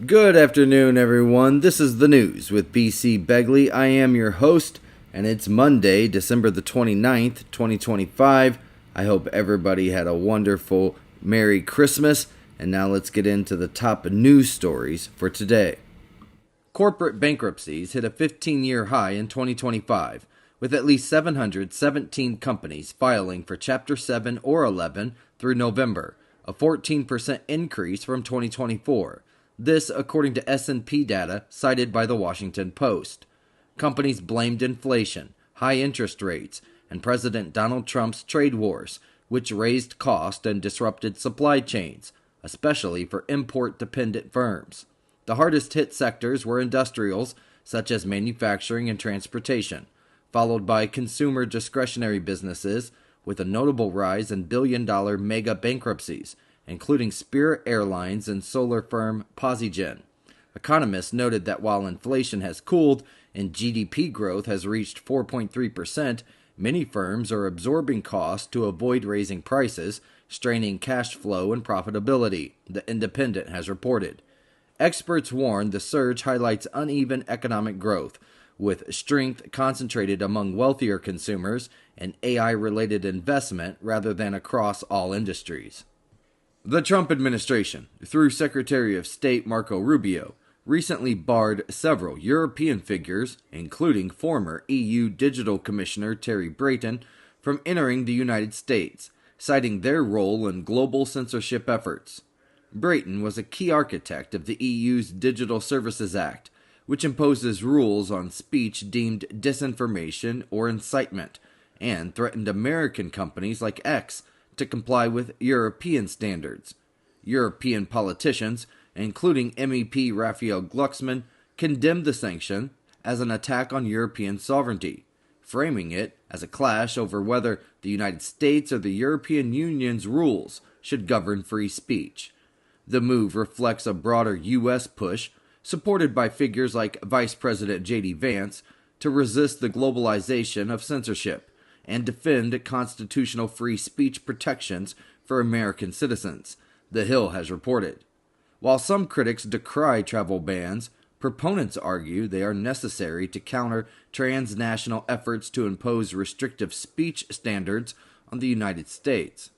Good afternoon, everyone. This is the news with b.c.begley. I am your host, and it's Monday, December the 29th, 2025. I hope everybody had a wonderful Merry Christmas. And now let's get into the top news stories for today. Corporate bankruptcies hit a 15-year high in 2025, with at least 717 companies filing for Chapter 7 or 11 through November, a 14% increase from 2024. This, according to S&P data cited by the Washington Post. Companies blamed inflation, high interest rates, and President Donald Trump's trade wars, which raised costs and disrupted supply chains, especially for import-dependent firms. The hardest-hit sectors were industrials, such as manufacturing and transportation, followed by consumer discretionary businesses, with a notable rise in billion-dollar mega bankruptcies, including Spirit Airlines and solar firm Posigen. Economists noted that while inflation has cooled and GDP growth has reached 4.3%, many firms are absorbing costs to avoid raising prices, straining cash flow and profitability, The Independent has reported. Experts warn the surge highlights uneven economic growth, with strength concentrated among wealthier consumers and AI-related investment rather than across all industries. The Trump administration, through Secretary of State Marco Rubio, recently barred several European figures, including former EU Digital Commissioner Terry Brayton, from entering the United States, citing their role in global censorship efforts. Brayton was a key architect of the EU's Digital Services Act, which imposes rules on speech deemed disinformation or incitement, and threatened American companies like X to comply with European standards. European politicians, including MEP Raphael Glucksmann, condemned the sanction as an attack on European sovereignty, framing it as a clash over whether the United States or the European Union's rules should govern free speech. The move reflects a broader U.S. push, supported by figures like Vice President J.D. Vance, to resist the globalization of censorship and defend constitutional free speech protections for American citizens, The Hill has reported. While some critics decry travel bans, proponents argue they are necessary to counter transnational efforts to impose restrictive speech standards on the United States.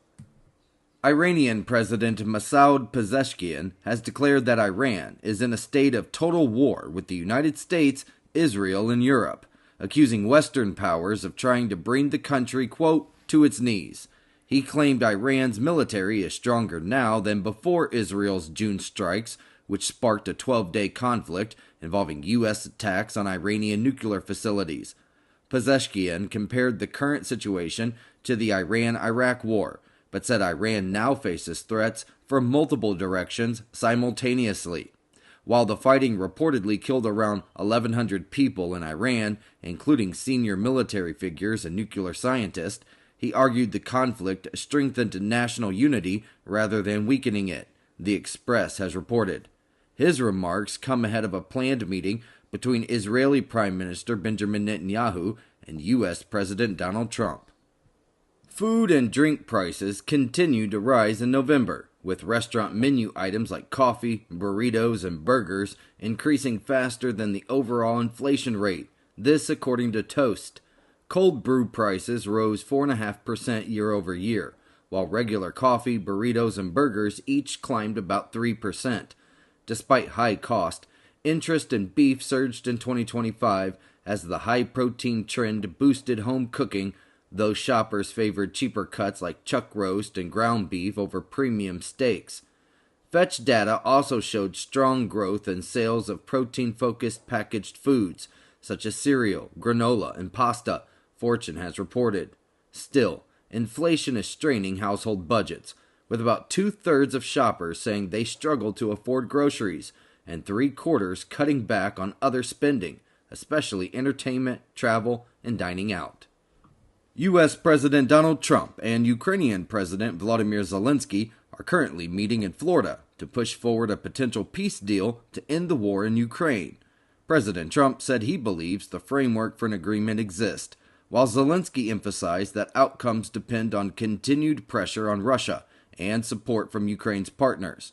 Iranian President Masoud Pezeshkian has declared that Iran is in a state of total war with the United States, Israel, and Europe, accusing Western powers of trying to bring the country, quote, to its knees. He claimed Iran's military is stronger now than before Israel's June strikes, which sparked a 12-day conflict involving U.S. attacks on Iranian nuclear facilities. Pezeshkian compared the current situation to the Iran-Iraq war, but said Iran now faces threats from multiple directions simultaneously. While the fighting reportedly killed around 1,100 people in Iran, including senior military figures and nuclear scientists, he argued the conflict strengthened national unity rather than weakening it, The Express has reported. His remarks come ahead of a planned meeting between Israeli Prime Minister Benjamin Netanyahu and U.S. President Donald Trump. Food and drink prices continue to rise in November, with restaurant menu items like coffee, burritos, and burgers increasing faster than the overall inflation rate. This according to Toast. Cold brew prices rose 4.5% year over year, while regular coffee, burritos, and burgers each climbed about 3%. Despite high cost, interest in beef surged in 2025 as the high-protein trend boosted home cooking, though shoppers favored cheaper cuts like chuck roast and ground beef over premium steaks. Fetch data also showed strong growth in sales of protein-focused packaged foods, such as cereal, granola, and pasta, Fortune has reported. Still, inflation is straining household budgets, with about 2/3 of shoppers saying they struggle to afford groceries, and 3/4 cutting back on other spending, especially entertainment, travel, and dining out. U.S. President Donald Trump and Ukrainian President Volodymyr Zelensky are currently meeting in Florida to push forward a potential peace deal to end the war in Ukraine. President Trump said he believes the framework for an agreement exists, while Zelensky emphasized that outcomes depend on continued pressure on Russia and support from Ukraine's partners.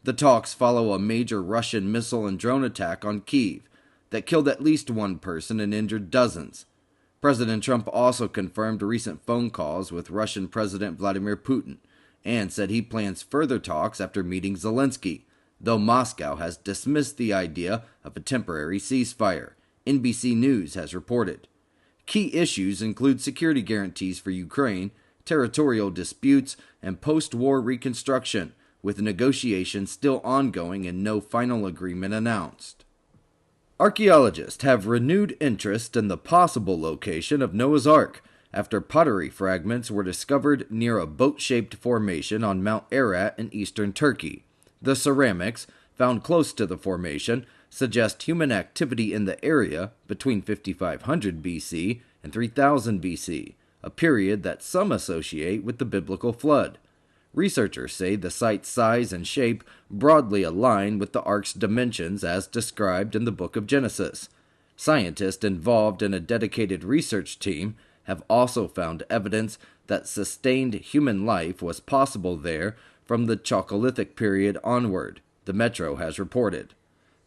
The talks follow a major Russian missile and drone attack on Kyiv that killed at least one person and injured dozens. President Trump also confirmed recent phone calls with Russian President Vladimir Putin and said he plans further talks after meeting Zelensky, though Moscow has dismissed the idea of a temporary ceasefire, NBC News has reported. Key issues include security guarantees for Ukraine, territorial disputes, and post-war reconstruction, with negotiations still ongoing and no final agreement announced. Archaeologists have renewed interest in the possible location of Noah's Ark after pottery fragments were discovered near a boat-shaped formation on Mount Ararat in eastern Turkey. The ceramics, found close to the formation, suggest human activity in the area between 5500 BC and 3000 BC, a period that some associate with the biblical flood. Researchers say the site's size and shape broadly align with the ark's dimensions as described in the book of Genesis. Scientists involved in a dedicated research team have also found evidence that sustained human life was possible there from the Chalcolithic period onward, the Metro has reported.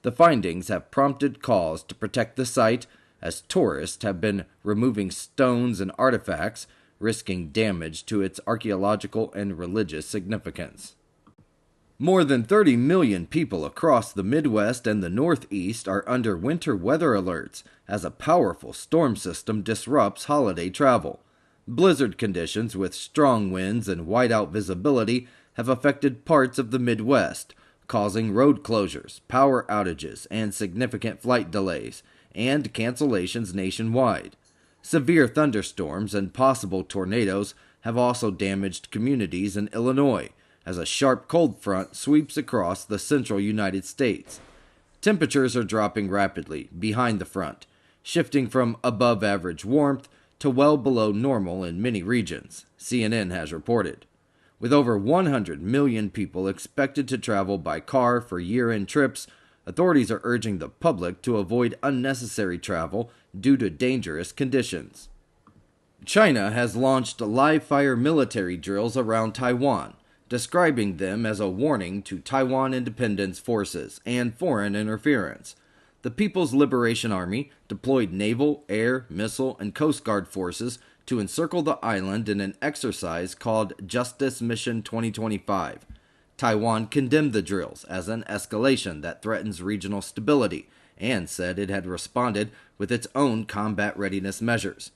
The findings have prompted calls to protect the site as tourists have been removing stones and artifacts, risking damage to its archaeological and religious significance. More than 30 million people across the Midwest and the Northeast are under winter weather alerts as a powerful storm system disrupts holiday travel. Blizzard conditions with strong winds and whiteout visibility have affected parts of the Midwest, causing road closures, power outages, and significant flight delays, and cancellations nationwide. Severe thunderstorms and possible tornadoes have also damaged communities in Illinois as a sharp cold front sweeps across the central United States. Temperatures are dropping rapidly behind the front, shifting from above average warmth to well below normal in many regions, CNN has reported. With over 100 million people expected to travel by car for year-end trips, authorities are urging the public to avoid unnecessary travel due to dangerous conditions. China has launched live-fire military drills around Taiwan, describing them as a warning to Taiwan independence forces and foreign interference. The People's Liberation Army deployed naval, air, missile, and Coast Guard forces to encircle the island in an exercise called Justice Mission 2025. Taiwan condemned the drills as an escalation that threatens regional stability and said it had responded with its own combat readiness measures.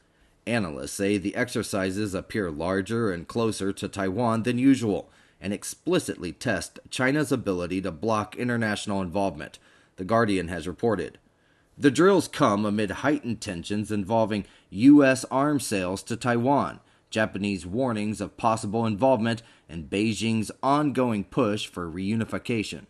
Analysts say the exercises appear larger and closer to Taiwan than usual and explicitly test China's ability to block international involvement, The Guardian has reported. The drills come amid heightened tensions involving U.S. arms sales to Taiwan, Japanese warnings of possible involvement, and Beijing's ongoing push for reunification.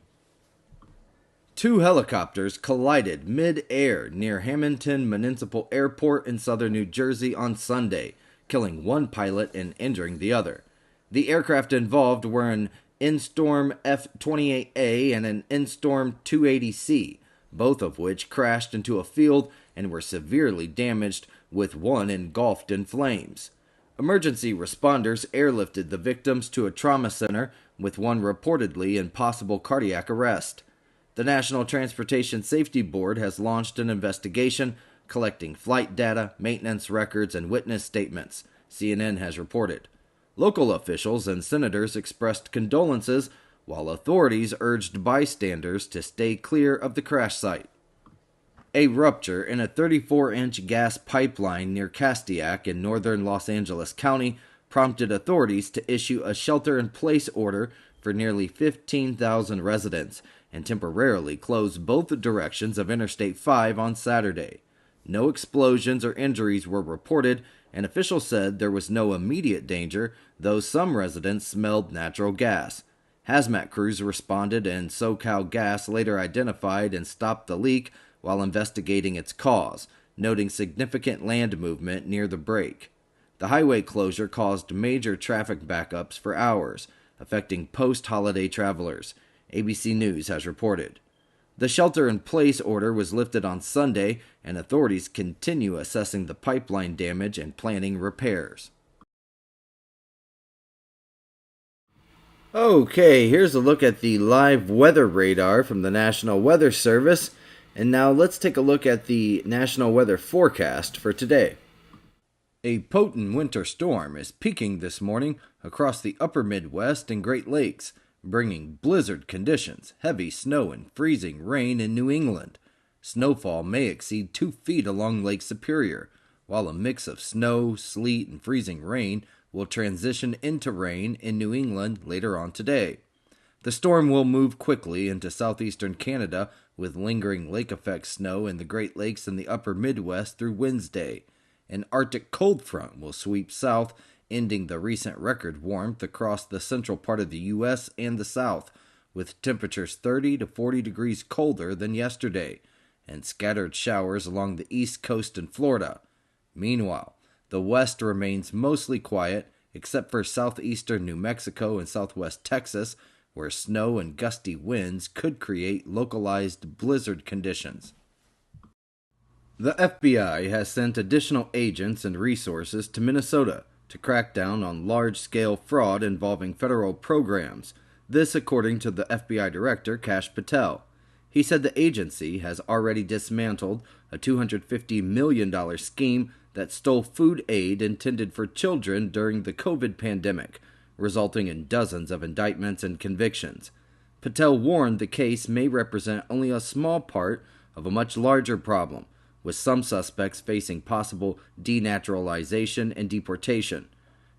Two helicopters collided mid-air near Hamilton Municipal Airport in southern New Jersey on Sunday, killing one pilot and injuring the other. The aircraft involved were an N-Storm F-28A and an N-Storm 280C, both of which crashed into a field and were severely damaged, with one engulfed in flames. Emergency responders airlifted the victims to a trauma center, with one reportedly in possible cardiac arrest. The National Transportation Safety Board has launched an investigation, collecting flight data, maintenance records, and witness statements, CNN has reported. Local officials and senators expressed condolences, while authorities urged bystanders to stay clear of the crash site. A rupture in a 34-inch gas pipeline near Castiac in northern Los Angeles County prompted authorities to issue a shelter-in-place order for nearly 15,000 residents and temporarily close both directions of Interstate 5 on Saturday. No explosions or injuries were reported, and officials said there was no immediate danger, though some residents smelled natural gas. Hazmat crews responded, and SoCal Gas later identified and stopped the leak while investigating its cause, noting significant land movement near the break. The highway closure caused major traffic backups for hours, affecting post-holiday travelers, ABC News has reported. The shelter-in-place order was lifted on Sunday, and authorities continue assessing the pipeline damage and planning repairs. Okay, here's a look at the live weather radar from the National Weather Service. And now let's take a look at the National Weather Forecast for today. A potent winter storm is peaking this morning across the upper Midwest and Great Lakes, bringing blizzard conditions, heavy snow, and freezing rain in New England. Snowfall may exceed 2 feet along Lake Superior, while a mix of snow, sleet, and freezing rain will transition into rain in New England later on today. The storm will move quickly into southeastern Canada with lingering lake effect snow in the Great Lakes and the upper Midwest through Wednesday. An Arctic cold front will sweep south, ending the recent record warmth across the central part of the U.S. and the South, with temperatures 30 to 40 degrees colder than yesterday, and scattered showers along the east coast and Florida. Meanwhile, the West remains mostly quiet, except for southeastern New Mexico and southwest Texas, where snow and gusty winds could create localized blizzard conditions. The FBI has sent additional agents and resources to Minnesota to crack down on large-scale fraud involving federal programs. This according to the FBI Director, Kash Patel. He said the agency has already dismantled a $250 million scheme that stole food aid intended for children during the COVID pandemic, resulting in dozens of indictments and convictions. Patel warned the case may represent only a small part of a much larger problem, with some suspects facing possible denaturalization and deportation.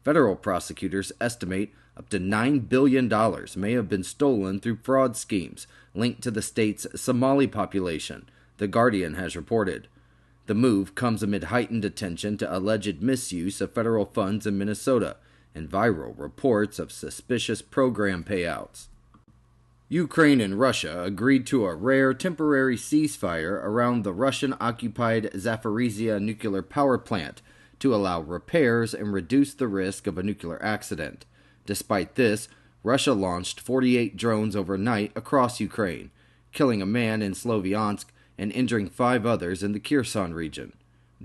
Federal prosecutors estimate up to $9 billion may have been stolen through fraud schemes linked to the state's Somali population, The Guardian has reported. The move comes amid heightened attention to alleged misuse of federal funds in Minnesota and viral reports of suspicious program payouts. Ukraine and Russia agreed to a rare temporary ceasefire around the Russian-occupied Zaporizhzhia nuclear power plant to allow repairs and reduce the risk of a nuclear accident. Despite this, Russia launched 48 drones overnight across Ukraine, killing a man in Sloviansk and injuring 5 others in the Kherson region.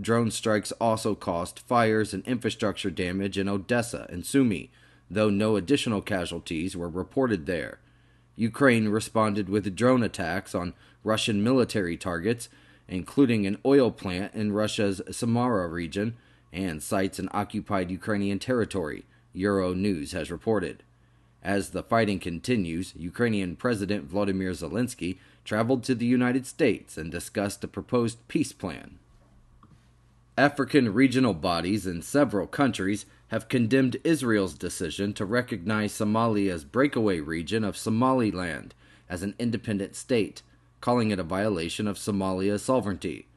Drone strikes also caused fires and infrastructure damage in Odessa and Sumy, though no additional casualties were reported there. Ukraine responded with drone attacks on Russian military targets, including an oil plant in Russia's Samara region and sites in occupied Ukrainian territory, Euronews has reported. As the fighting continues, Ukrainian President Volodymyr Zelensky traveled to the United States and discussed a proposed peace plan. African regional bodies in several countries have condemned Israel's decision to recognize Somalia's breakaway region of Somaliland as an independent state, calling it a violation of Somalia's sovereignty.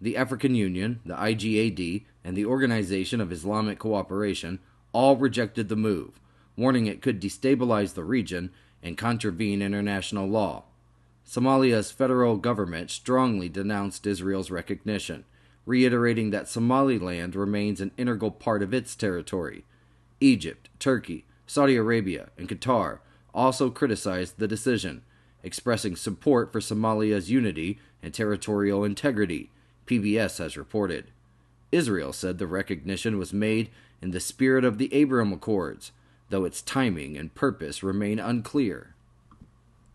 The African Union, the IGAD, and the Organization of Islamic Cooperation all rejected the move, warning it could destabilize the region and contravene international law. Somalia's federal government strongly denounced Israel's recognition, reiterating that Somaliland remains an integral part of its territory. Egypt, Turkey, Saudi Arabia, and Qatar also criticized the decision, expressing support for Somalia's unity and territorial integrity, PBS has reported. Israel said the recognition was made in the spirit of the Abraham Accords, though its timing and purpose remain unclear.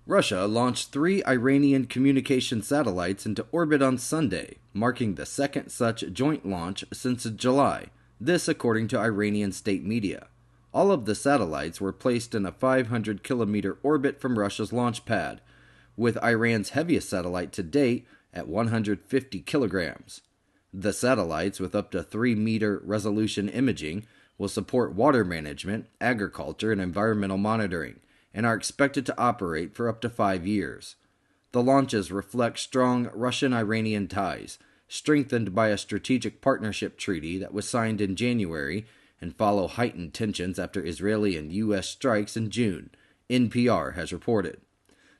Russia launched 3 Iranian communication satellites into orbit on Sunday, marking the second such joint launch since July, this according to Iranian state media. All of the satellites were placed in a 500-kilometer orbit from Russia's launch pad, with Iran's heaviest satellite to date at 150 kilograms. The satellites, with up to 3-meter resolution imaging, will support water management, agriculture, and environmental monitoring, and are expected to operate for up to 5 years. The launches reflect strong Russian-Iranian ties, strengthened by a strategic partnership treaty that was signed in January and follow heightened tensions after Israeli and U.S. strikes in June, NPR has reported.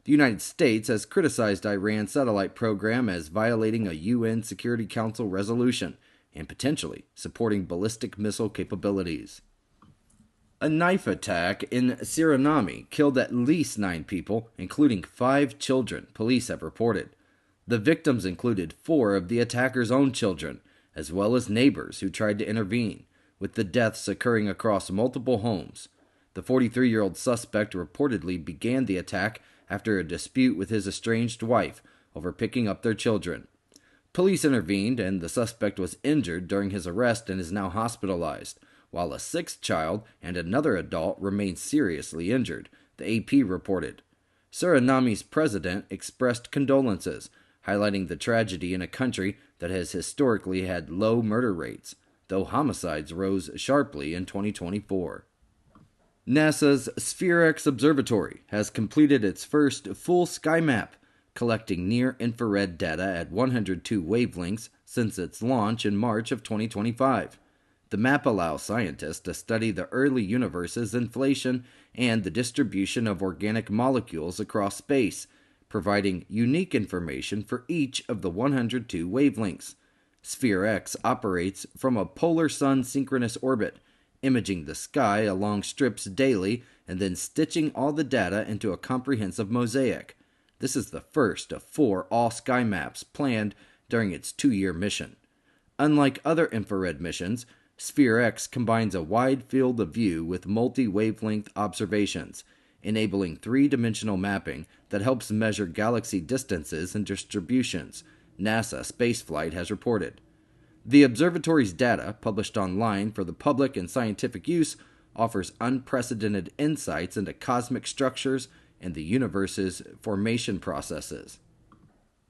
The United States has criticized Iran's satellite program as violating a UN Security Council resolution and potentially supporting ballistic missile capabilities. A knife attack in Suriname killed at least 9 people, including 5 children, police have reported. The victims included 4 of the attacker's own children, as well as neighbors who tried to intervene, with the deaths occurring across multiple homes. The 43-year-old suspect reportedly began the attack after a dispute with his estranged wife over picking up their children. Police intervened, and the suspect was injured during his arrest and is now hospitalized, while a sixth child and another adult remain seriously injured, the AP reported. Surinami's president expressed condolences, highlighting the tragedy in a country that has historically had low murder rates, though homicides rose sharply in 2024. NASA's SphereX Observatory has completed its first full sky map, collecting near-infrared data at 102 wavelengths since its launch in March of 2025. The map allows scientists to study the early universe's inflation and the distribution of organic molecules across space, providing unique information for each of the 102 wavelengths. SphereX operates from a polar sun synchronous orbit, imaging the sky along strips daily and then stitching all the data into a comprehensive mosaic. This is the first of 4 all-sky maps planned during its 2-year mission. Unlike other infrared missions, SphereX combines a wide field of view with multi-wavelength observations, enabling 3-dimensional mapping that helps measure galaxy distances and distributions, NASA Spaceflight has reported. The observatory's data, published online for the public and scientific use, offers unprecedented insights into cosmic structures and the universe's formation processes.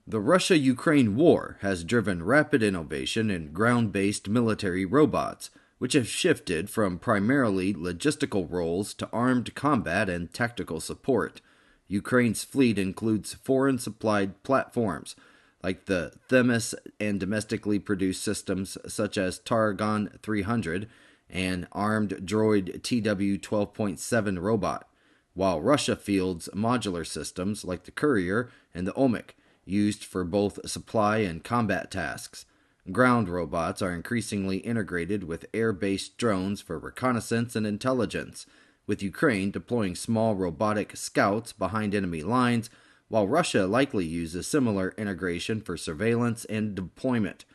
The Russia-Ukraine war has driven rapid innovation in ground-based military robots, which have shifted from primarily logistical roles to armed combat and tactical support. Ukraine's fleet includes foreign-supplied platforms, like the Themis, and domestically produced systems such as Targon 300 and armed droid TW-12.7 robot, while Russia fields modular systems like the Courier and the Omik, used for both supply and combat tasks. Ground robots are increasingly integrated with air-based drones for reconnaissance and intelligence, with Ukraine deploying small robotic scouts behind enemy lines, while Russia likely uses similar integration for surveillance and deployment.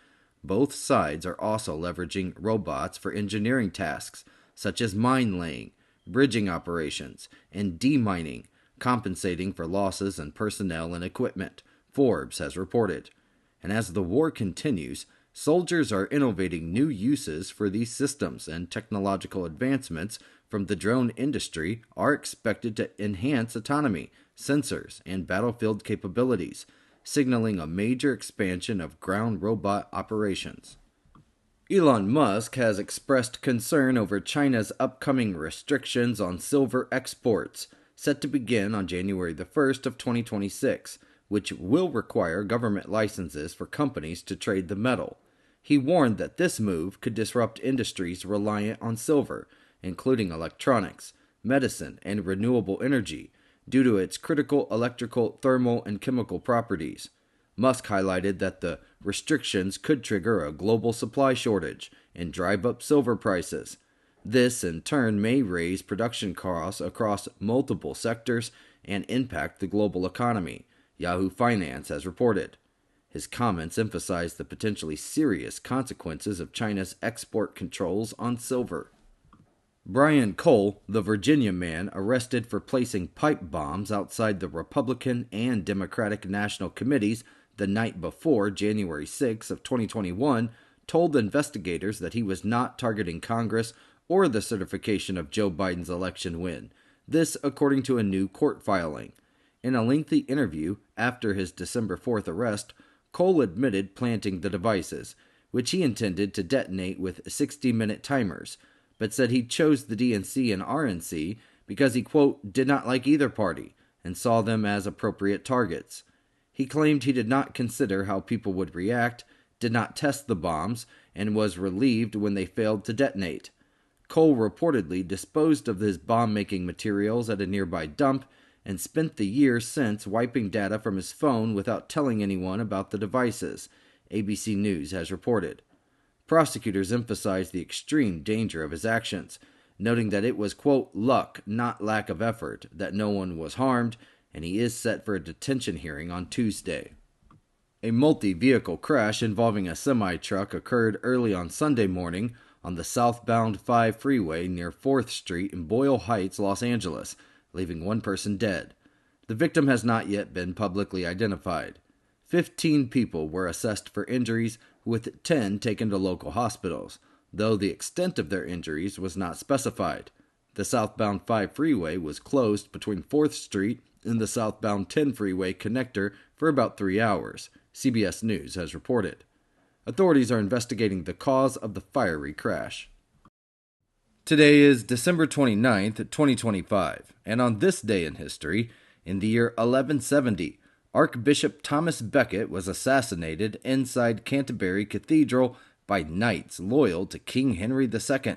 Both sides are also leveraging robots for engineering tasks, such as mine laying, bridging operations, and demining, compensating for losses in personnel and equipment, Forbes has reported. And as the war continues, soldiers are innovating new uses for these systems, and technological advancements from the drone industry are expected to enhance autonomy, sensors, and battlefield capabilities, signaling a major expansion of ground robot operations. Elon Musk has expressed concern over China's upcoming restrictions on silver exports, set to begin on January the 1st of 2026, which will require government licenses for companies to trade the metal. He warned that this move could disrupt industries reliant on silver, including electronics, medicine, and renewable energy, due to its critical electrical, thermal, and chemical properties. Musk highlighted that the restrictions could trigger a global supply shortage and drive up silver prices. This, in turn, may raise production costs across multiple sectors and impact the global economy, Yahoo Finance has reported. His comments emphasized the potentially serious consequences of China's export controls on silver. Brian Cole, the Virginia man arrested for placing pipe bombs outside the Republican and Democratic National Committees the night before January 6 of 2021, told investigators that he was not targeting Congress or the certification of Joe Biden's election win. This, according to a new court filing. In a lengthy interview after his December 4th arrest, Cole admitted planting the devices, which he intended to detonate with 60-minute timers, but said he chose the DNC and RNC because he, quote, did not like either party and saw them as appropriate targets. He claimed he did not consider how people would react, did not test the bombs, and was relieved when they failed to detonate. Cole reportedly disposed of his bomb-making materials at a nearby dump and spent the year since wiping data from his phone without telling anyone about the devices, ABC News has reported. Prosecutors emphasized the extreme danger of his actions, noting that it was, quote, luck, not lack of effort, that no one was harmed, and he is set for a detention hearing on Tuesday. A multi-vehicle crash involving a semi-truck occurred early on Sunday morning on the southbound 5 freeway near 4th Street in Boyle Heights, Los Angeles, leaving one person dead. The victim has not yet been publicly identified. 15 people were assessed for injuries, with 10 taken to local hospitals, though the extent of their injuries was not specified. The southbound 5 freeway was closed between 4th Street and the southbound 10 freeway connector for about 3 hours, CBS News has reported. Authorities are investigating the cause of the fiery crash. Today is December 29th, 2025, and on this day in history, in the year 1170, Archbishop Thomas Becket was assassinated inside Canterbury Cathedral by knights loyal to King Henry II.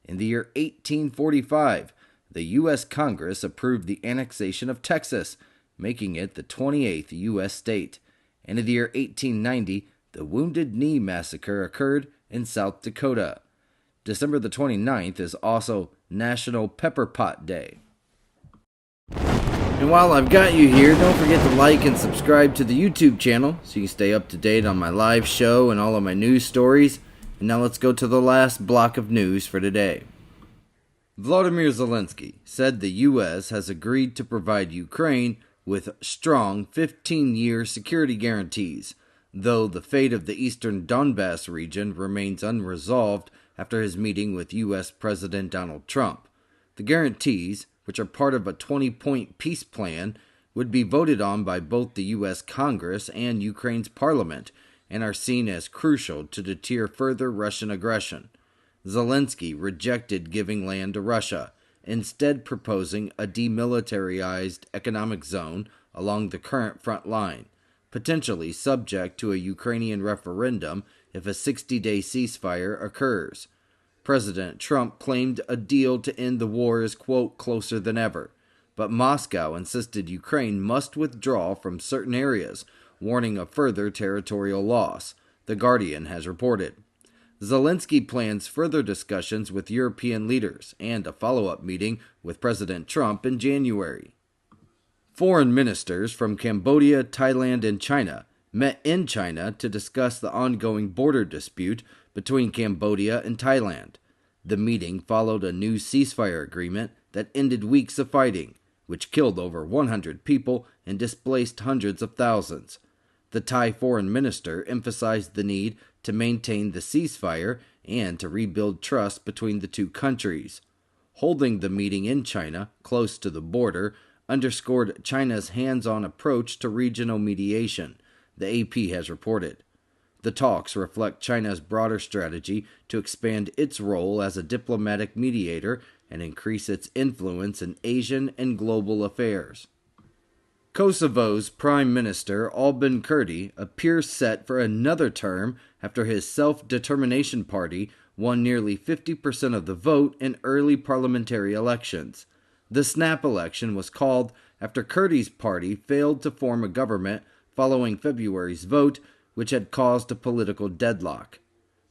In the year 1845, the U.S. Congress approved the annexation of Texas, making it the 28th U.S. state. And in the year 1890, the Wounded Knee Massacre occurred in South Dakota. December the 29th is also National Pepper Pot Day. And while I've got you here, don't forget to like and subscribe to the YouTube channel so you can stay up to date on my live show and all of my news stories. And now let's go to the last block of news for today. Volodymyr Zelensky said the U.S. has agreed to provide Ukraine with strong 15-year security guarantees, though the fate of the eastern Donbass region remains unresolved after his meeting with U.S. President Donald Trump. The guarantees, which are part of a 20-point peace plan, would be voted on by both the U.S. Congress and Ukraine's parliament and are seen as crucial to deter further Russian aggression. Zelensky rejected giving land to Russia, instead proposing a demilitarized economic zone along the current front line, potentially subject to a Ukrainian referendum if a 60-day ceasefire occurs. President Trump claimed a deal to end the war is, quote, closer than ever, but Moscow insisted Ukraine must withdraw from certain areas, warning of further territorial loss, The Guardian has reported. Zelensky plans further discussions with European leaders and a follow-up meeting with President Trump in January. Foreign ministers from Cambodia, Thailand, and China met in China to discuss the ongoing border dispute between Cambodia and Thailand. The meeting followed a new ceasefire agreement that ended weeks of fighting, which killed over 100 people and displaced hundreds of thousands. The Thai foreign minister emphasized the need to maintain the ceasefire and to rebuild trust between the two countries. Holding the meeting in China, close to the border, underscored China's hands-on approach to regional mediation, the AP has reported. The talks reflect China's broader strategy to expand its role as a diplomatic mediator and increase its influence in Asian and global affairs. Kosovo's Prime Minister Albin Kurti appears set for another term after his Self-Determination Party won nearly 50% of the vote in early parliamentary elections. The snap election was called after Kurti's party failed to form a government following February's vote, which had caused a political deadlock.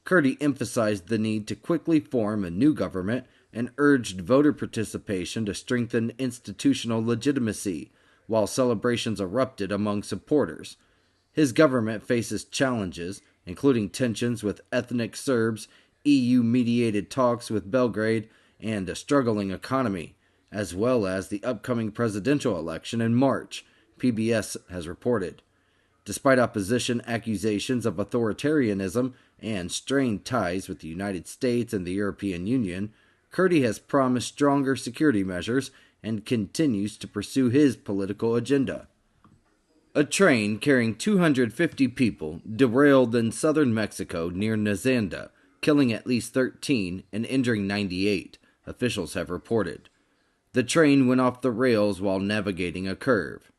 Kurti emphasized the need to quickly form a new government and urged voter participation to strengthen institutional legitimacy, while celebrations erupted among supporters. His government faces challenges, including tensions with ethnic Serbs, EU-mediated talks with Belgrade, and a struggling economy, as well as the upcoming presidential election in March, PBS has reported. Despite opposition accusations of authoritarianism and strained ties with the United States and the European Union, Kurti has promised stronger security measures and continues to pursue his political agenda. A train carrying 250 people derailed in southern Mexico near Nazanda, killing at least 13 and injuring 98, officials have reported. The train went off the rails while navigating a curve.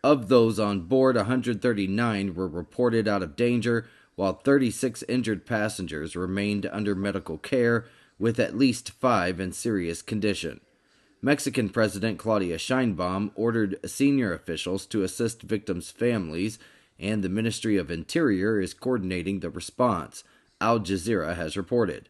Of those on board, 139 were reported out of danger, while 36 injured passengers remained under medical care, with at least 5 in serious condition. Mexican President Claudia Sheinbaum ordered senior officials to assist victims' families, and the Ministry of Interior is coordinating the response, Al Jazeera has reported.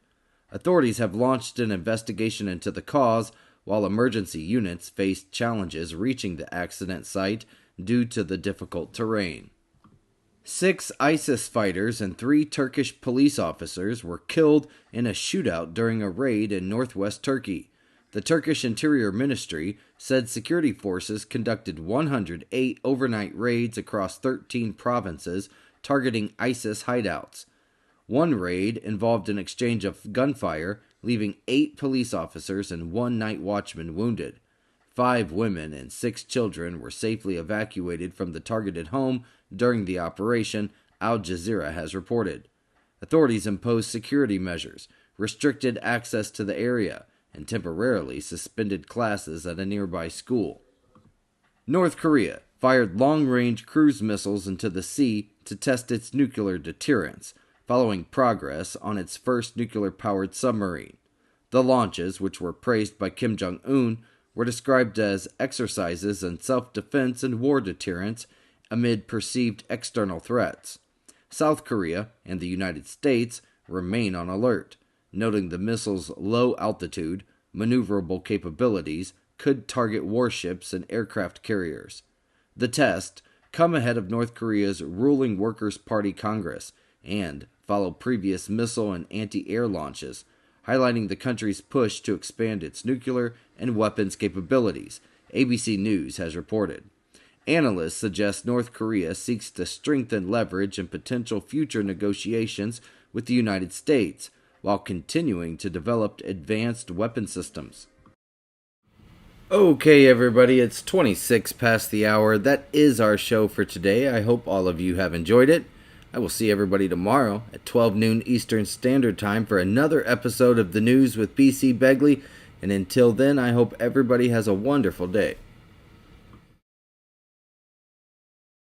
Authorities have launched an investigation into the cause, while emergency units faced challenges reaching the accident site due to the difficult terrain. 6 ISIS fighters and 3 Turkish police officers were killed in a shootout during a raid in northwest Turkey. The Turkish Interior Ministry said security forces conducted 108 overnight raids across 13 provinces targeting ISIS hideouts. One raid involved an exchange of gunfire, leaving 8 police officers and 1 night watchman wounded. 5 women and 6 children were safely evacuated from the targeted home during the operation, Al Jazeera has reported. Authorities imposed security measures, restricted access to the area, and temporarily suspended classes at a nearby school. North Korea fired long-range cruise missiles into the sea to test its nuclear deterrence, following progress on its first nuclear-powered submarine. The launches, which were praised by Kim Jong-un, were described as exercises in self-defense and war deterrence amid perceived external threats. South Korea and the United States remain on alert, noting the missile's low altitude, maneuverable capabilities could target warships and aircraft carriers. The tests come ahead of North Korea's ruling Workers' Party Congress and follow previous missile and anti-air launches, highlighting the country's push to expand its nuclear and weapons capabilities, ABC News has reported. Analysts suggest North Korea seeks to strengthen leverage in potential future negotiations with the United States, while continuing to develop advanced weapon systems. Okay, everybody, it's 26 past the hour. That is our show for today. I hope all of you have enjoyed it. I will see everybody tomorrow at 12 noon Eastern Standard Time for another episode of The News with B.C. Begley. And until then, I hope everybody has a wonderful day.